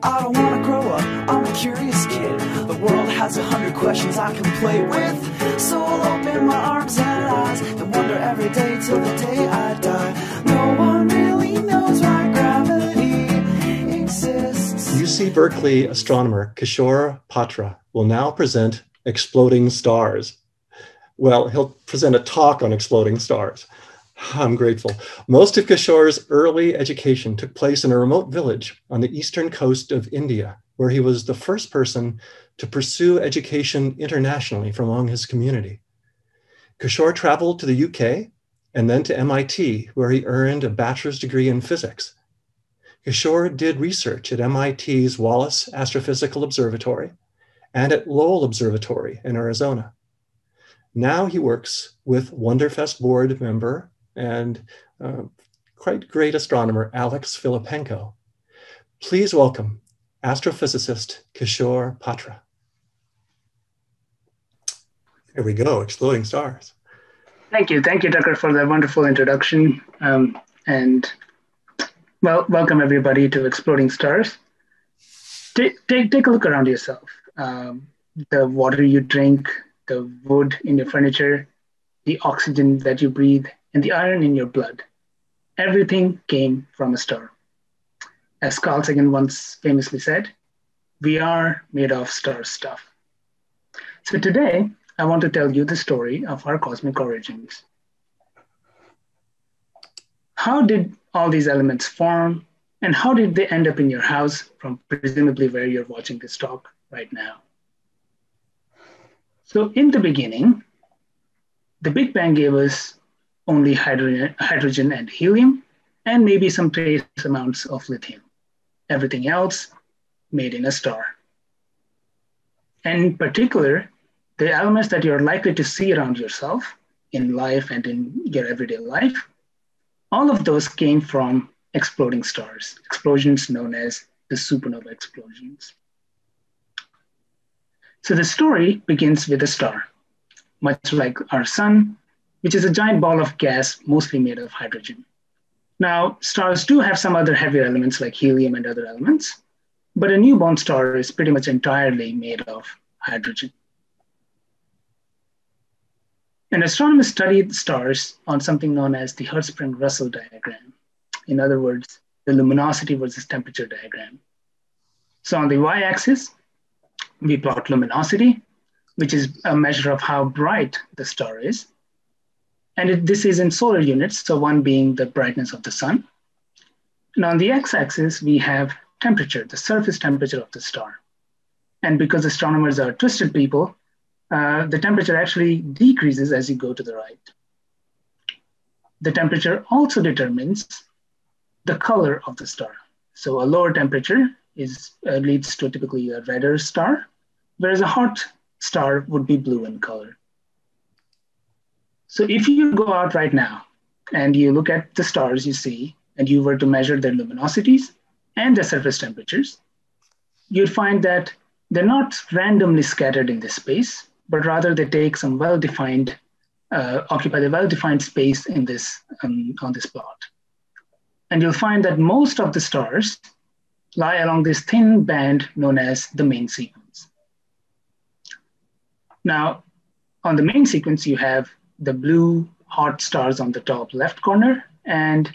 I don't wanna grow up, I'm a curious kid. The world has 100 questions I can play with. So I'll open my arms and eyes and wonder every day till the day I die. No one really knows why gravity exists. UC Berkeley astronomer Kishore Patra will now present Exploding Stars. Well, he'll present a talk on exploding stars. I'm grateful. Most of Kishore's early education took place in a remote village on the eastern coast of India, where he was the first person to pursue education internationally from among his community. Kishore traveled to the UK and then to MIT, where he earned a bachelor's degree in physics. Kishore did research at MIT's Wallace Astrophysical Observatory and at Lowell Observatory in Arizona. Now he works with Wonderfest board member and quite great astronomer Alex Filipenko. Please welcome astrophysicist Kishore Patra. Here we go, exploding stars. Thank you, Tucker, for that wonderful introduction. Welcome everybody to Exploding Stars. Take a look around yourself. The water you drink, the wood in your furniture, the oxygen that you breathe, and the iron in your blood. Everything came from a star. As Carl Sagan once famously said, we are made of star stuff. So today, I want to tell you the story of our cosmic origins. How did all these elements form, and how did they end up in your house from presumably where you're watching this talk right now? So in the beginning, the Big Bang gave us only hydrogen and helium, and maybe some trace amounts of lithium. Everything else made in a star. And in particular, the elements that you're likely to see around yourself in life and in your everyday life, all of those came from exploding stars, explosions known as the supernova explosions. So the story begins with a star, much like our sun, which is a giant ball of gas, mostly made of hydrogen. Now, stars do have some other heavier elements like helium and other elements, but a newborn star is pretty much entirely made of hydrogen. And astronomers studied stars on something known as the Hertzsprung-Russell diagram. In other words, the luminosity versus temperature diagram. So on the y-axis, we plot luminosity, which is a measure of how bright the star is. And this is in solar units, so one being the brightness of the sun. And on the x-axis, we have temperature, the surface temperature of the star. And because astronomers are twisted people, the temperature actually decreases as you go to the right. The temperature also determines the color of the star. So a lower temperature leads to typically a redder star, whereas a hot star would be blue in color. So if you go out right now and you look at the stars you see, and you were to measure their luminosities and their surface temperatures, you'd find that they're not randomly scattered in this space, but rather they take some well-defined, occupy the well-defined space in this, on this plot. And you'll find that most of the stars lie along this thin band known as the main sequence. Now, on the main sequence, you have the blue hot stars on the top left corner and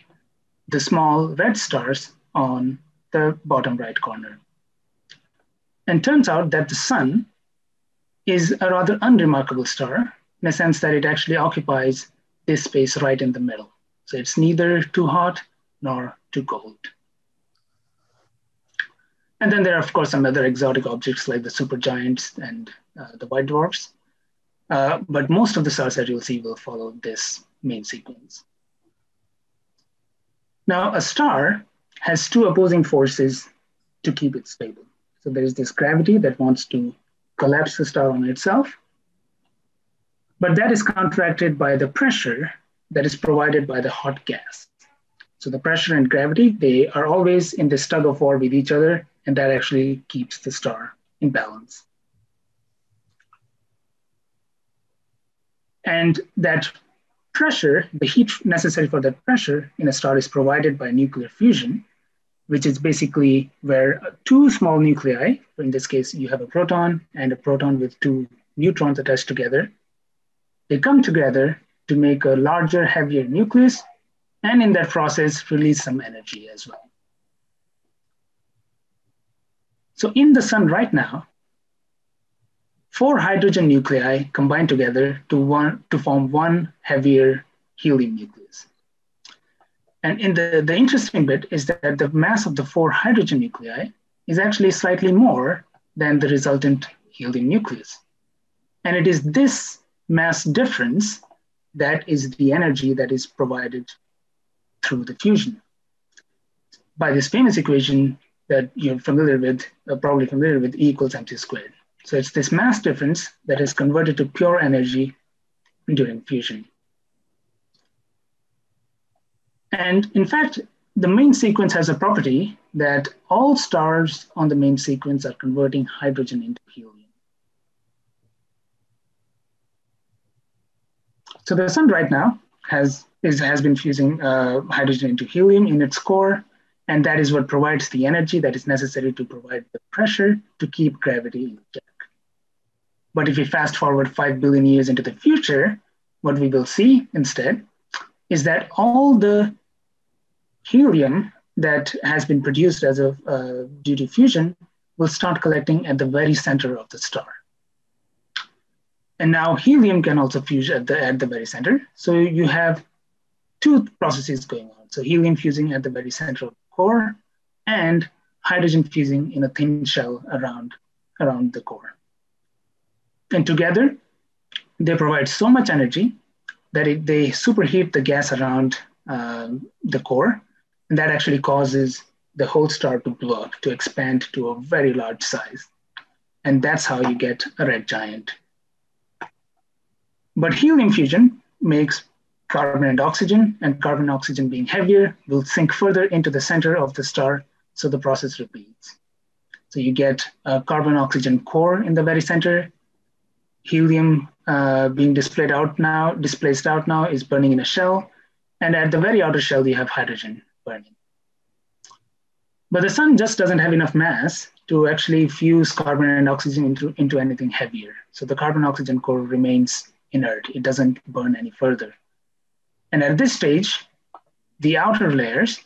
the small red stars on the bottom right corner. And turns out that the sun is a rather unremarkable star in a sense that it actually occupies this space right in the middle. So it's neither too hot nor too cold. And then there are, of course, some other exotic objects like the supergiants and the white dwarfs. But most of the stars that you'll see will follow this main sequence. Now, a star has two opposing forces to keep it stable. So there is this gravity that wants to collapse the star on itself, but that is counteracted by the pressure that is provided by the hot gas. So the pressure and gravity, they are always in this tug of war with each other, and that actually keeps the star in balance. And that pressure, the heat necessary for that pressure in a star is provided by nuclear fusion. which is basically where two small nuclei, in this case, you have a proton and a proton with two neutrons attached together, they come together to make a larger, heavier nucleus, and in that process, release some energy as well. So in the sun right now, 4 hydrogen nuclei combine together to form one heavier helium nucleus. And in the interesting bit is that the mass of the 4 hydrogen nuclei is actually slightly more than the resultant helium nucleus. And it is this mass difference that is the energy that is provided through the fusion. By this famous equation that you're familiar with, probably familiar with, E equals mc squared. So it's this mass difference that is converted to pure energy during fusion. And in fact, the main sequence has a property that all stars on the main sequence are converting hydrogen into helium. So the sun right now has been fusing hydrogen into helium in its core, and that is what provides the energy that is necessary to provide the pressure to keep gravity in check. But if we fast forward 5 billion years into the future, what we will see instead is that all the helium that has been produced as of due to fusion will start collecting at the very center of the star. And now helium can also fuse at the very center. So you have two processes going on. So helium fusing at the very center of the core and hydrogen fusing in a thin shell around the core. And together, they provide so much energy that they superheat the gas around the core, and that actually causes the whole star to blow up, to expand to a very large size. And that's how you get a red giant. But helium fusion makes carbon and oxygen being heavier will sink further into the center of the star, so the process repeats. So you get a carbon-oxygen core in the very center. Helium being displaced out now is burning in a shell. And at the very outer shell, you have hydrogen burning. But the sun just doesn't have enough mass to actually fuse carbon and oxygen into anything heavier. So the carbon-oxygen core remains inert. It doesn't burn any further. And at this stage, the outer layers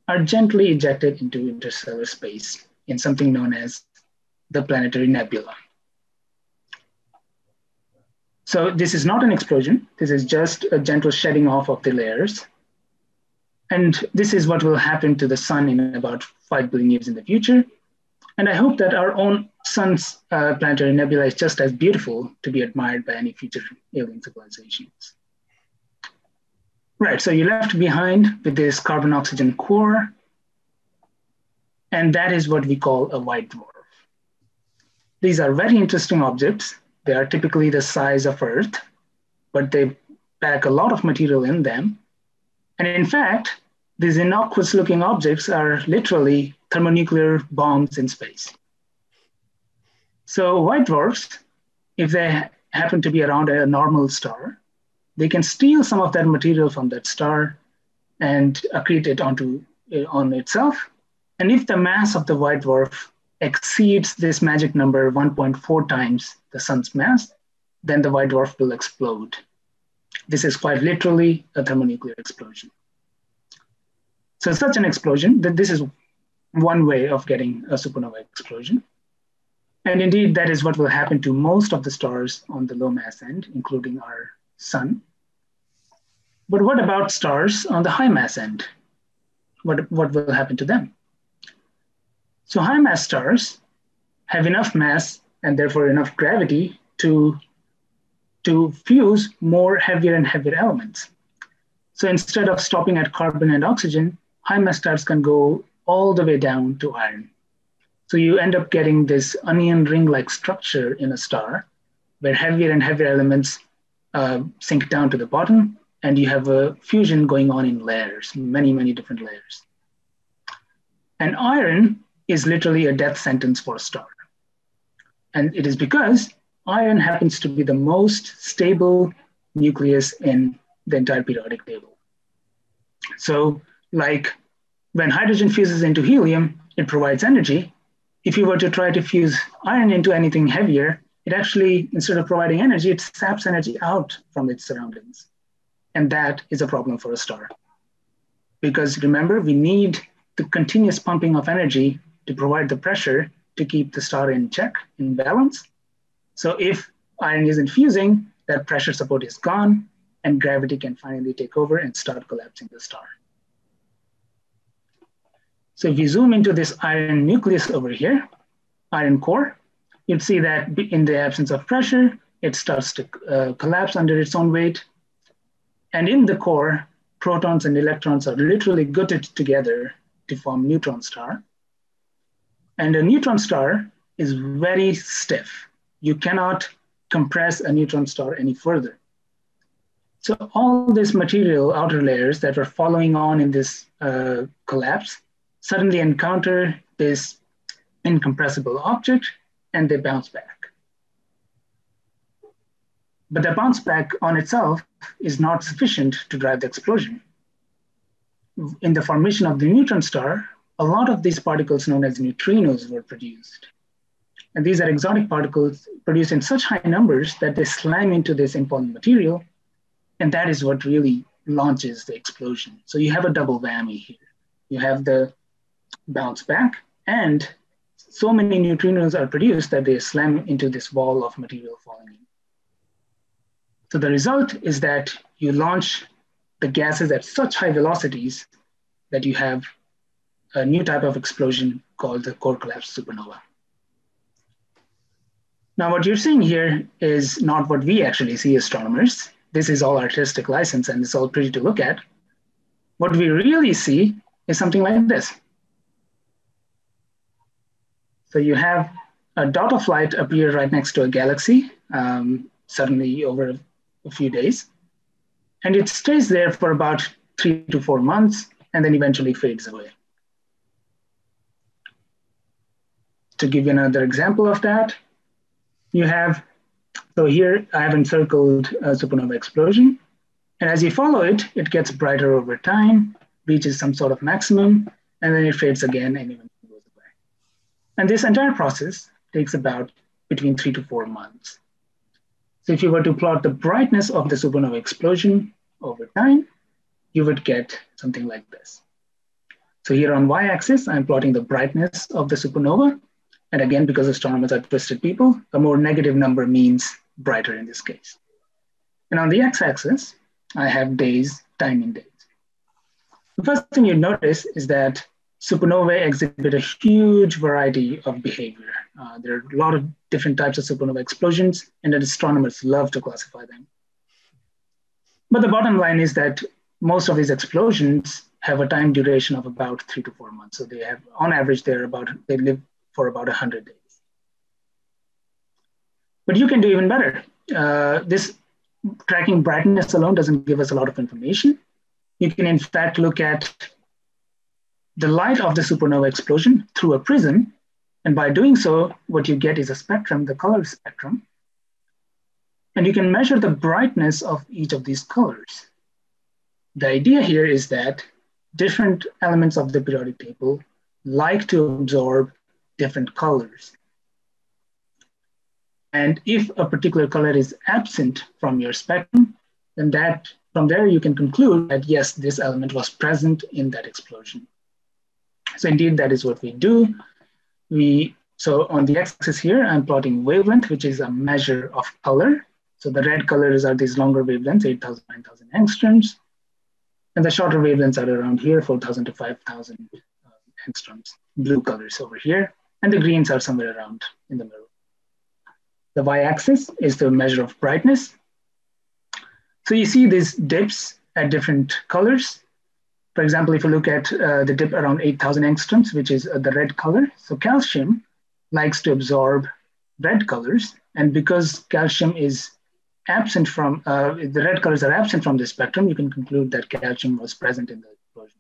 are gently ejected into interstellar space in something known as the planetary nebula. So this is not an explosion. This is just a gentle shedding off of the layers. And this is what will happen to the sun in about 5 billion years in the future. And I hope that our own sun's planetary nebula is just as beautiful to be admired by any future alien civilizations. Right, so you're left behind with this carbon-oxygen core, and that is what we call a white dwarf. These are very interesting objects. They are typically the size of Earth, but they pack a lot of material in them. And in fact, these innocuous looking objects are literally thermonuclear bombs in space. So white dwarfs, if they happen to be around a normal star, they can steal some of that material from that star and accrete it on itself. And if the mass of the white dwarf exceeds this magic number 1.4 times the sun's mass, then the white dwarf will explode. This is quite literally a thermonuclear explosion. So such an explosion, this is one way of getting a supernova explosion. And indeed, that is what will happen to most of the stars on the low mass end, including our sun. But what about stars on the high mass end? What will happen to them? So high mass stars have enough mass and therefore enough gravity to fuse more heavier and heavier elements. So instead of stopping at carbon and oxygen, high mass stars can go all the way down to iron. So you end up getting this onion ring-like structure in a star where heavier and heavier elements sink down to the bottom, and you have a fusion going on in layers, many, many different layers. And iron is literally a death sentence for a star. And it is because iron happens to be the most stable nucleus in the entire periodic table. So like When hydrogen fuses into helium, it provides energy. If you were to try to fuse iron into anything heavier, it actually, instead of providing energy, it saps energy out from its surroundings. And that is a problem for a star. Because remember, we need the continuous pumping of energy to provide the pressure to keep the star in check, in balance. So if iron isn't fusing, that pressure support is gone, and gravity can finally take over and start collapsing the star. So if you zoom into this iron nucleus over here, iron core, you'd see that in the absence of pressure, it starts to collapse under its own weight. And in the core, protons and electrons are literally gutted together to form neutron star. And a neutron star is very stiff. You cannot compress a neutron star any further. So all this material, outer layers that were following on in this collapse, suddenly encounter this incompressible object and they bounce back. But the bounce back on itself is not sufficient to drive the explosion. In the formation of the neutron star, a lot of these particles known as neutrinos were produced. And these are exotic particles produced in such high numbers that they slam into this impaled material, and that is what really launches the explosion. So you have a double whammy here. You have the bounce back, and so many neutrinos are produced that they slam into this wall of material falling in. So the result is that you launch the gases at such high velocities that you have a new type of explosion called the core collapse supernova. Now, what you're seeing here is not what we actually see as astronomers. This is all artistic license and it's all pretty to look at. What we really see is something like this. So you have a dot of light appear right next to a galaxy, suddenly over a few days. And it stays there for about 3 to 4 months and then eventually fades away. To give you another example of that, you have, so here I have encircled a supernova explosion. And as you follow it, it gets brighter over time, reaches some sort of maximum, and then it fades again and eventually goes away. And this entire process takes about between 3 to 4 months. So if you were to plot the brightness of the supernova explosion over time, you would get something like this. So here on y-axis, I'm plotting the brightness of the supernova. And again, because astronomers are twisted people, a more negative number means brighter in this case. And on the x-axis, I have days, time in days. The first thing you notice is that supernovae exhibit a huge variety of behavior. There are a lot of different types of supernova explosions, and astronomers love to classify them. But the bottom line is that most of these explosions have a time duration of about 3 to 4 months. So they have, on average, they live for about 100 days. But you can do even better. This tracking brightness alone doesn't give us a lot of information. You can in fact look at the light of the supernova explosion through a prism. And by doing so, what you get is a spectrum, the color spectrum. And you can measure the brightness of each of these colors. The idea here is that different elements of the periodic table like to absorb different colors. And if a particular color is absent from your spectrum, then from there you can conclude that yes, this element was present in that explosion. So indeed, that is what we do. So on the x-axis here, I'm plotting wavelength, which is a measure of color. So the red colors are these longer wavelengths, 8,000, 9,000 angstroms. And the shorter wavelengths are around here, 4,000 to 5,000 angstroms, blue colors over here. And the greens are somewhere around in the middle. The y-axis is the measure of brightness. So you see these dips at different colors. For example, if you look at the dip around 8,000 angstroms, which is the red color. So calcium likes to absorb red colors. And because calcium is absent from, the red colors are absent from the spectrum, you can conclude that calcium was present in the explosion.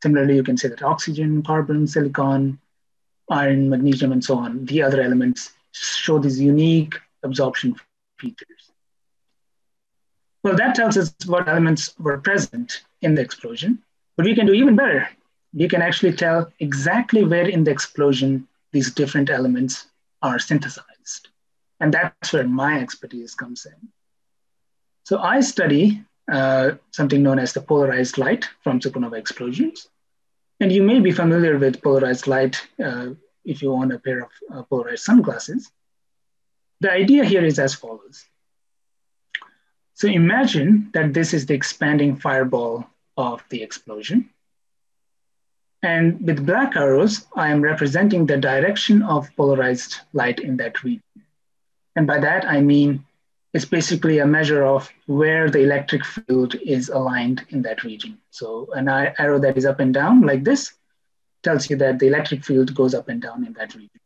Similarly, you can say that oxygen, carbon, silicon, iron, magnesium, and so on, the other elements show these unique absorption features. Well, that tells us what elements were present in the explosion, but we can do even better. you can actually tell exactly where in the explosion these different elements are synthesized. And that's where my expertise comes in. So I study something known as the polarized light from supernova explosions. And you may be familiar with polarized light if you own a pair of polarized sunglasses. The idea here is as follows. So imagine that this is the expanding fireball of the explosion. And with black arrows, I am representing the direction of polarized light in that region. And by that, I mean, it's basically a measure of where the electric field is aligned in that region. So an arrow that is up and down like this tells you that the electric field goes up and down in that region.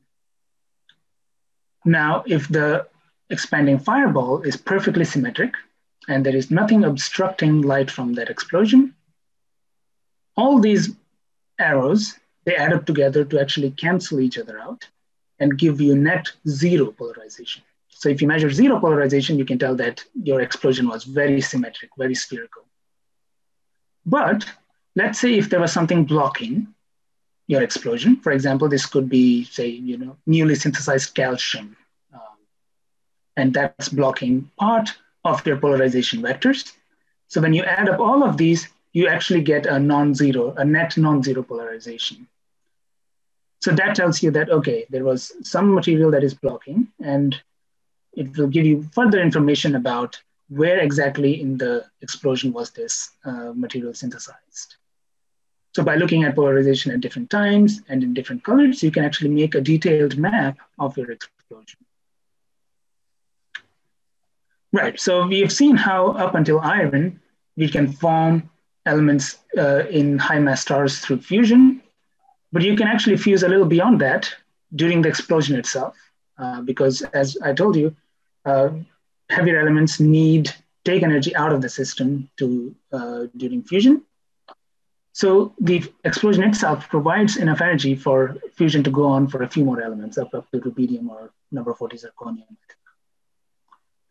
Now, if the expanding fireball is perfectly symmetric and there is nothing obstructing light from that explosion, all these arrows, they add up together to actually cancel each other out and give you net zero polarization. So if you measure zero polarization, you can tell that your explosion was very symmetric, very spherical. But let's say if there was something blocking your explosion, for example, this could be, say, newly synthesized calcium, and that's blocking part of your polarization vectors. So when you add up all of these, you actually get a net non-zero polarization. So that tells you that, okay, there was some material that is blocking, and it will give you further information about where exactly in the explosion was this material synthesized. So by looking at polarization at different times and in different colors, you can actually make a detailed map of your explosion. Right, so we have seen how up until iron, we can form elements in high mass stars through fusion, but you can actually fuse a little beyond that during the explosion itself, because as I told you, heavier elements take energy out of the system during fusion. So the explosion itself provides enough energy for fusion to go on for a few more elements, up to rubidium or number 40 zirconium.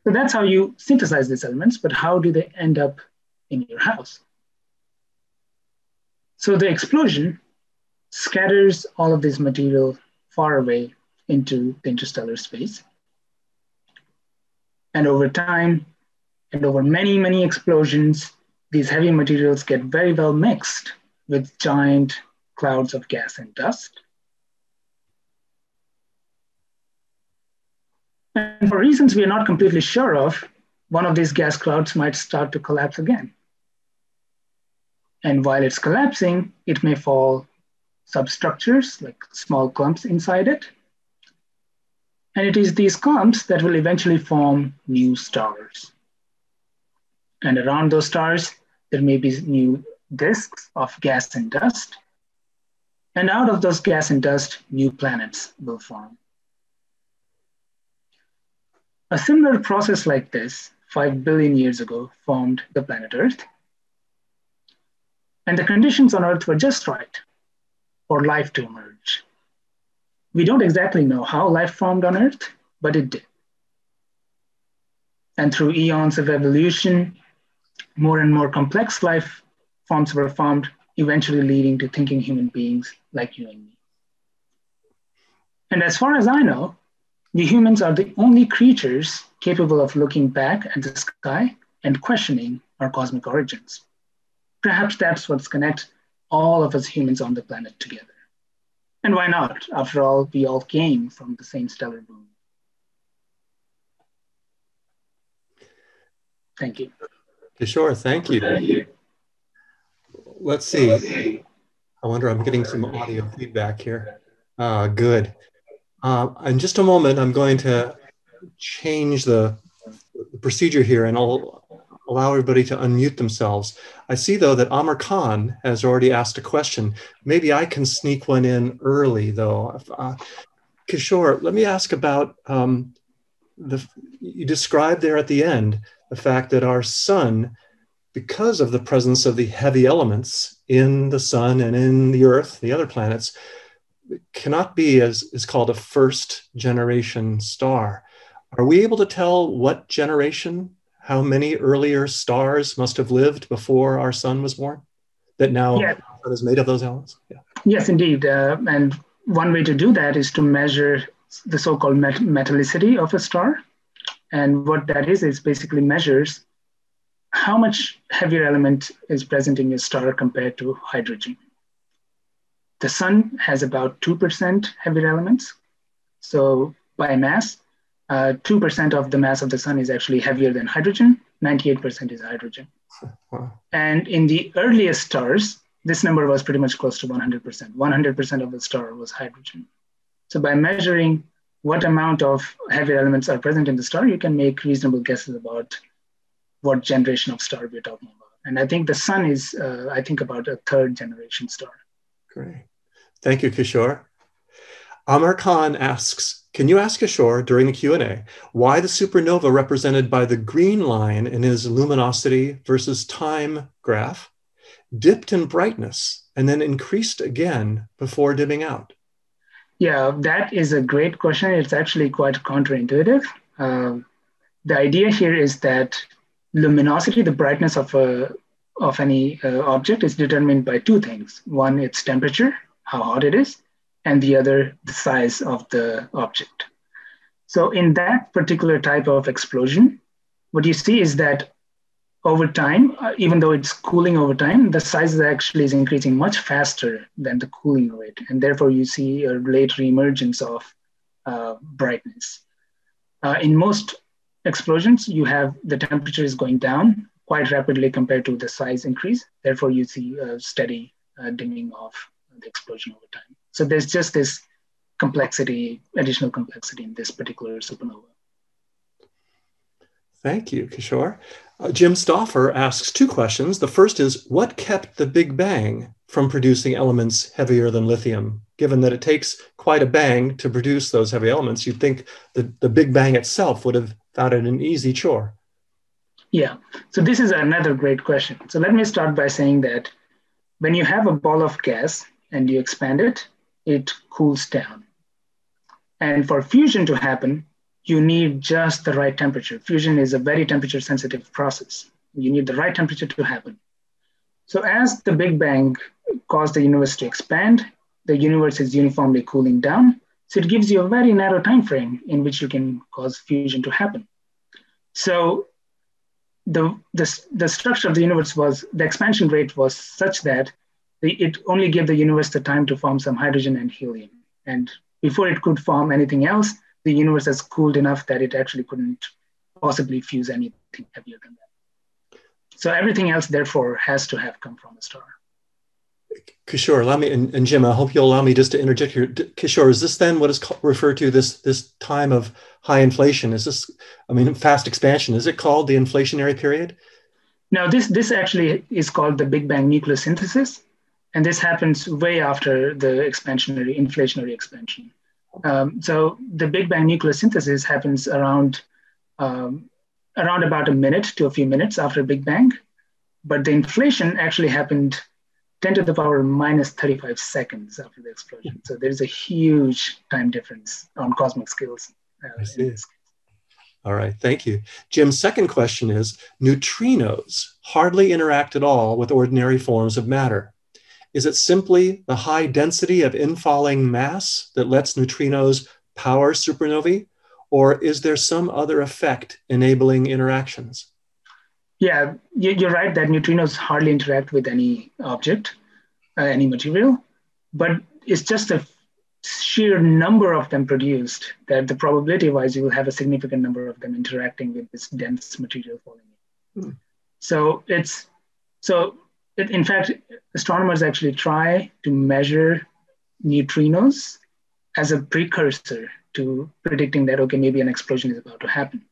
So that's how you synthesize these elements, but how do they end up in your house? So the explosion scatters all of this material far away into the interstellar space. And over time, and over many, many explosions, these heavy materials get very well mixed with giant clouds of gas and dust. And for reasons we are not completely sure of, one of these gas clouds might start to collapse again. And while it's collapsing, it may fall substructures, like small clumps inside it. And it is these clumps that will eventually form new stars. And around those stars, there may be new disks of gas and dust. And out of those gas and dust, new planets will form. A similar process like this, 5 billion years ago, formed the planet Earth. And the conditions on Earth were just right for life to emerge. We don't exactly know how life formed on Earth, but it did. And through eons of evolution, more and more complex life forms were formed, eventually leading to thinking human beings like you and me. And as far as I know, the humans are the only creatures capable of looking back at the sky and questioning our cosmic origins. Perhaps that's what connects all of us humans on the planet together. And why not? After all, we all came from the same stellar boom. Thank you. Kishore, thank you. Let's see. I wonder, I'm getting some audio feedback here. Good. In just a moment, I'm going to change the procedure here and I'll allow everybody to unmute themselves. I see, though, that Amar Khan has already asked a question. Maybe I can sneak one in early, though. Kishore, let me ask about you described there at the end the fact that our sun, because of the presence of the heavy elements in the sun and in the Earth, the other planets, cannot be, as is called, a first generation star. Are we able to tell what generation, how many earlier stars must have lived before our sun was born that now sun is made of those elements? Yeah. Yes, indeed. And one way to do that is to measure the so-called metallicity of a star. And what that is basically measures how much heavier element is present in your star compared to hydrogen. The sun has about 2% heavier elements. So by mass, 2% of the mass of the sun is actually heavier than hydrogen, 98% is hydrogen. Wow. And in the earliest stars, this number was pretty much close to 100%. 100% of the star was hydrogen. So by measuring what amount of heavier elements are present in the star, you can make reasonable guesses about what generation of star we're talking about. And I think the sun is, I think, about a third generation star. Great. Thank you, Kishore. Amar Khan asks, can you ask Kishore during the Q&A why the supernova represented by the green line in his luminosity versus time graph dipped in brightness and then increased again before dimming out? Yeah, that is a great question. It's actually quite counterintuitive. The idea here is that luminosity, the brightness of any object, is determined by two things. One, its temperature, how hot it is, and the other, the size of the object. So in that particular type of explosion, what you see is that over time, even though it's cooling over time, the size actually is increasing much faster than the cooling rate. And therefore you see a late reemergence of brightness. In most explosions, you have the temperature is going down quite rapidly compared to the size increase. Therefore you see a steady dimming of the explosion over time. So there's just this complexity, additional complexity in this particular supernova. Thank you, Kishore. Jim Stauffer asks two questions. The first is, what kept the Big Bang from producing elements heavier than lithium? Given that it takes quite a bang to produce those heavy elements, you'd think the Big Bang itself would have found it an easy chore. Yeah, so this is another great question. So let me start by saying that when you have a ball of gas and you expand it, it cools down. And for fusion to happen, you need just the right temperature. Fusion is a very temperature sensitive process. You need the right temperature to happen. So as the Big Bang caused the universe to expand, the universe is uniformly cooling down. So it gives you a very narrow time frame in which you can cause fusion to happen. So the structure of the universe was, the expansion rate was such that it only gave the universe the time to form some hydrogen and helium. And before it could form anything else, the universe has cooled enough that it actually couldn't possibly fuse anything heavier than that. So everything else, therefore, has to have come from a star. Kishore, allow me, and Jim, I hope you'll allow me just to interject here. Kishore, is this then what is referred to this time of high inflation? Is this, I mean, fast expansion, is it called the inflationary period? No, this actually is called the Big Bang nucleosynthesis. And this happens way after the inflationary expansion. So the Big Bang nucleosynthesis happens around about a minute to a few minutes after Big Bang. But the inflation actually happened 10 to the power minus 35 seconds after the explosion. So there's a huge time difference on cosmic scales. I see. All right, thank you. Jim's second question is, neutrinos hardly interact at all with ordinary forms of matter. Is it simply the high density of infalling mass that lets neutrinos power supernovae, or is there some other effect enabling interactions? Yeah, you're right that neutrinos hardly interact with any object, any material, but it's just a sheer number of them produced that the probability-wise you will have a significant number of them interacting with this dense material falling in. In fact, astronomers actually try to measure neutrinos as a precursor to predicting that, okay, maybe an explosion is about to happen.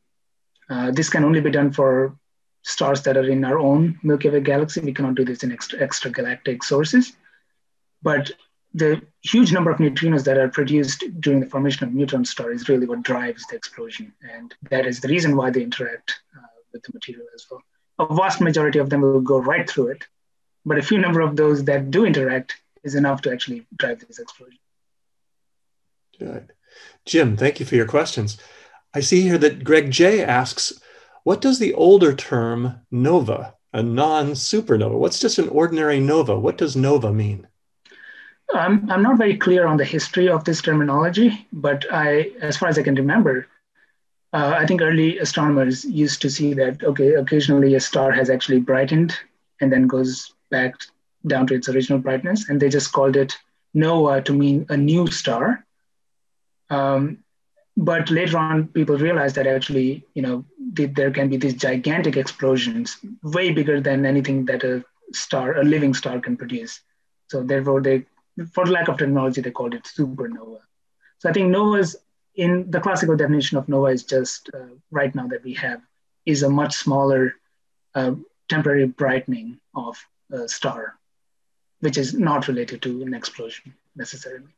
This can only be done for stars that are in our own Milky Way galaxy. We cannot do this in extragalactic sources. But the huge number of neutrinos that are produced during the formation of neutron star is really what drives the explosion. And that is the reason why they interact with the material as well. A vast majority of them will go right through it. But a few number of those that do interact is enough to actually drive this explosion. Good. Jim, thank you for your questions. I see here that Greg J asks, what does the older term nova A non-supernova. What's just an ordinary nova? What does nova mean? I'm not very clear on the history of this terminology, but as far as I can remember, I think early astronomers used to see that, okay, occasionally a star has actually brightened and then goes back down to its original brightness, and they just called it nova to mean a new star. But later on, people realized that actually, there can be these gigantic explosions, way bigger than anything that a living star can produce. So therefore, for lack of terminology, they called it supernova. So I think novas, in the classical definition of nova, is just right now that we have, is a much smaller temporary brightening of a star, which is not related to an explosion necessarily.